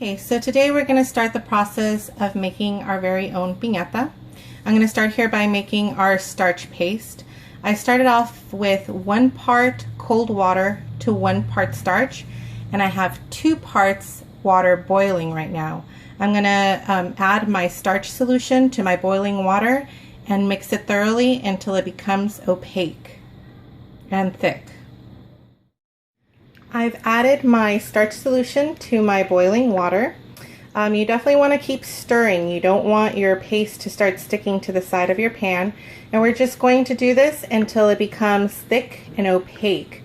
Okay, so today we're going to start the process of making our very own piñata. I'm going to start here by making our starch paste. I started off with 1 part cold water to 1 part starch, and I have 2 parts water boiling right now. I'm going to add my starch solution to my boiling water and mix it thoroughly until it becomes opaque and thick. I've added my starch solution to my boiling water. You definitely want to keep stirring. You don't want your paste to start sticking to the side of your pan. And we're just going to do this until it becomes thick and opaque.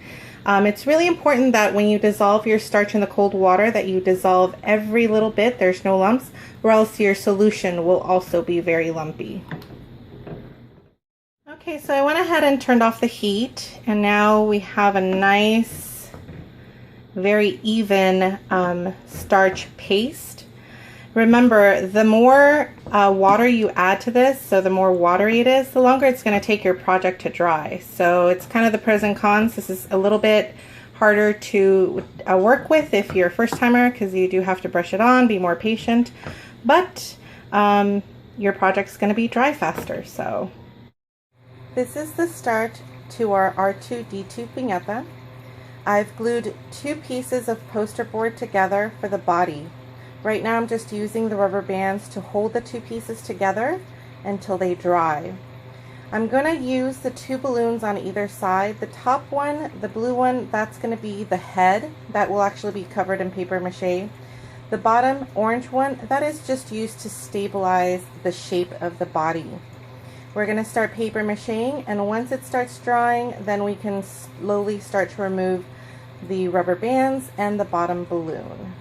It's really important that when you dissolve your starch in the cold water that you dissolve every little bit, there's no lumps, or else your solution will also be very lumpy. Okay, so I went ahead and turned off the heat, and now we have a nice, very even starch paste. Remember, the more water you add to this, so the more watery it is, the longer it's going to take your project to dry. So it's kind of the pros and cons. This is a little bit harder to work with if you're a first timer, because you do have to brush it on, be more patient, but your project's going to be dry faster. So this is the start to our R2D2 Piñata. I've glued 2 pieces of poster board together for the body. Right now I'm just using the rubber bands to hold the 2 pieces together until they dry. I'm going to use the 2 balloons on either side. The top one, the blue one, that's going to be the head. That will actually be covered in paper mache. The bottom orange one, that is just used to stabilize the shape of the body. We're going to start paper macheing, and once it starts drying, then we can slowly start to remove the rubber bands and the bottom balloon.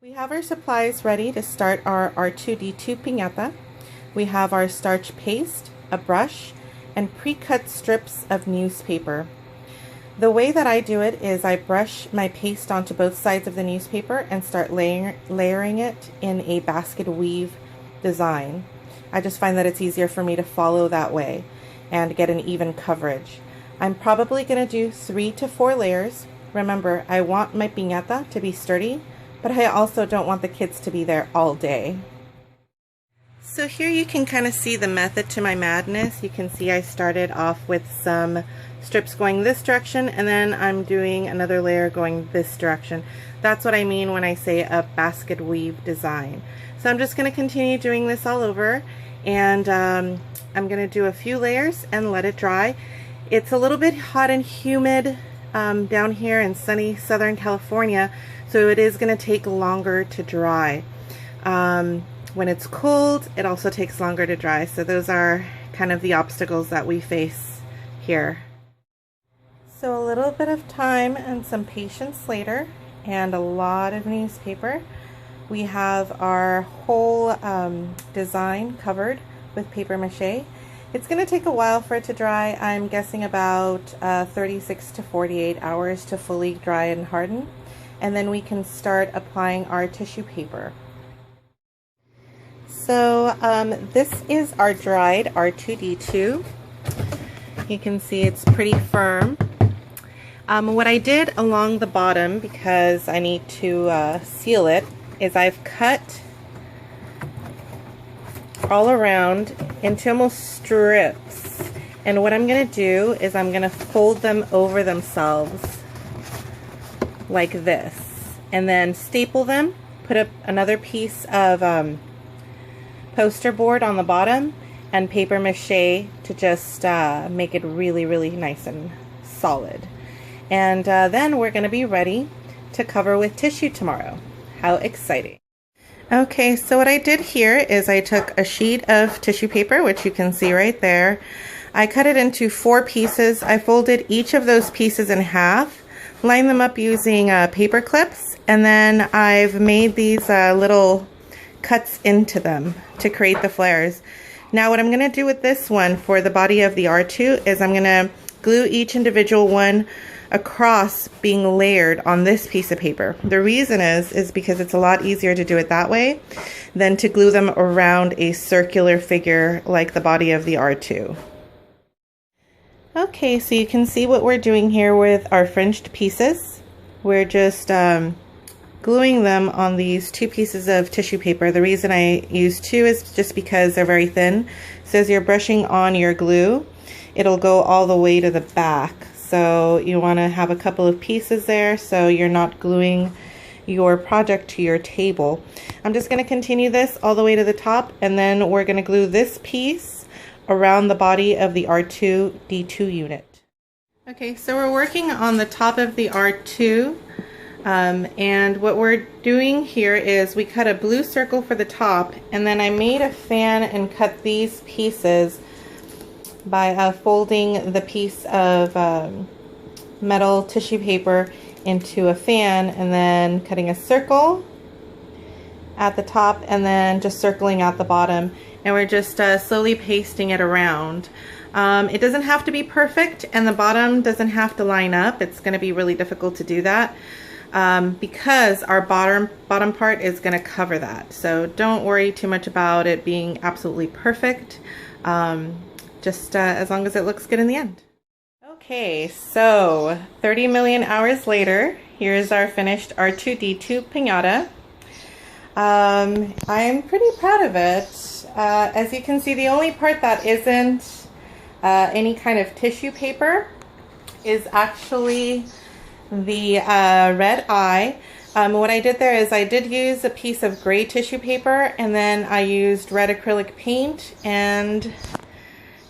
We have our supplies ready to start our R2D2 Piñata. We have our starch paste, a brush, and pre-cut strips of newspaper. The way that I do it is I brush my paste onto both sides of the newspaper and start layering it in a basket weave design. I just find that it's easier for me to follow that way and get an even coverage. I'm probably going to do 3 to 4 layers. Remember, I want my piñata to be sturdy, but I also don't want the kids to be there all day. So here you can kind of see the method to my madness. You can see I started off with some strips going this direction, and then I'm doing another layer going this direction. That's what I mean when I say a basket weave design. So I'm just going to continue doing this all over, and I'm going to do a few layers and let it dry. It's a little bit hot and humid down here in sunny Southern California, so it is going to take longer to dry. When it's cold, it also takes longer to dry, so those are kind of the obstacles that we face here. So a little bit of time and some patience later, and a lot of newspaper. We have our whole design covered with paper mache. It's going to take a while for it to dry. I'm guessing about 36 to 48 hours to fully dry and harden. And then we can start applying our tissue paper. So this is our dried R2D2. You can see it's pretty firm. What I did along the bottom, because I need to seal it, is I've cut all around into almost strips, and what I'm going to do is I'm going to fold them over themselves like this, and then staple them, put up another piece of poster board on the bottom, and paper mache to just make it really nice and solid. And then we're going to be ready to cover with tissue tomorrow. How exciting. Okay, so what I did here is I took a sheet of tissue paper, which you can see right there. I cut it into 4 pieces. I folded each of those pieces in half, lined them up using paper clips, and then I've made these little cuts into them to create the flares. Now what I'm going to do with this one for the body of the R2 is I'm going to glue each individual one across, being layered on this piece of paper. The reason is because it's a lot easier to do it that way than to glue them around a circular figure like the body of the R2. Okay, so you can see what we're doing here with our fringed pieces. We're just gluing them on these 2 pieces of tissue paper. The reason I use 2 is just because they're very thin. So as you're brushing on your glue, it'll go all the way to the back. So you want to have a couple of pieces there so you're not gluing your project to your table. I'm just going to continue this all the way to the top, and then we're going to glue this piece around the body of the R2D2 unit. Okay, so we're working on the top of the R2, and what we're doing here is we cut a blue circle for the top, and then I made a fan and cut these pieces by folding the piece of metal tissue paper into a fan and then cutting a circle at the top and then just circling at the bottom, and we're just slowly pasting it around. It doesn't have to be perfect, and the bottom doesn't have to line up. It's going to be really difficult to do that because our bottom part is going to cover that. So don't worry too much about it being absolutely perfect, just as long as it looks good in the end. Okay, so 30 million hours later, here's our finished R2D2 Piñata. I'm pretty proud of it. As you can see, the only part that isn't any kind of tissue paper is actually the red eye. What I did there is I did use a piece of gray tissue paper, and then I used red acrylic paint and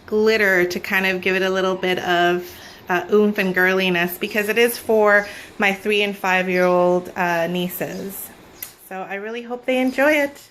glitter to kind of give it a little bit of oomph and girliness, because it is for my 3- and 5-year-old nieces. So I really hope they enjoy it.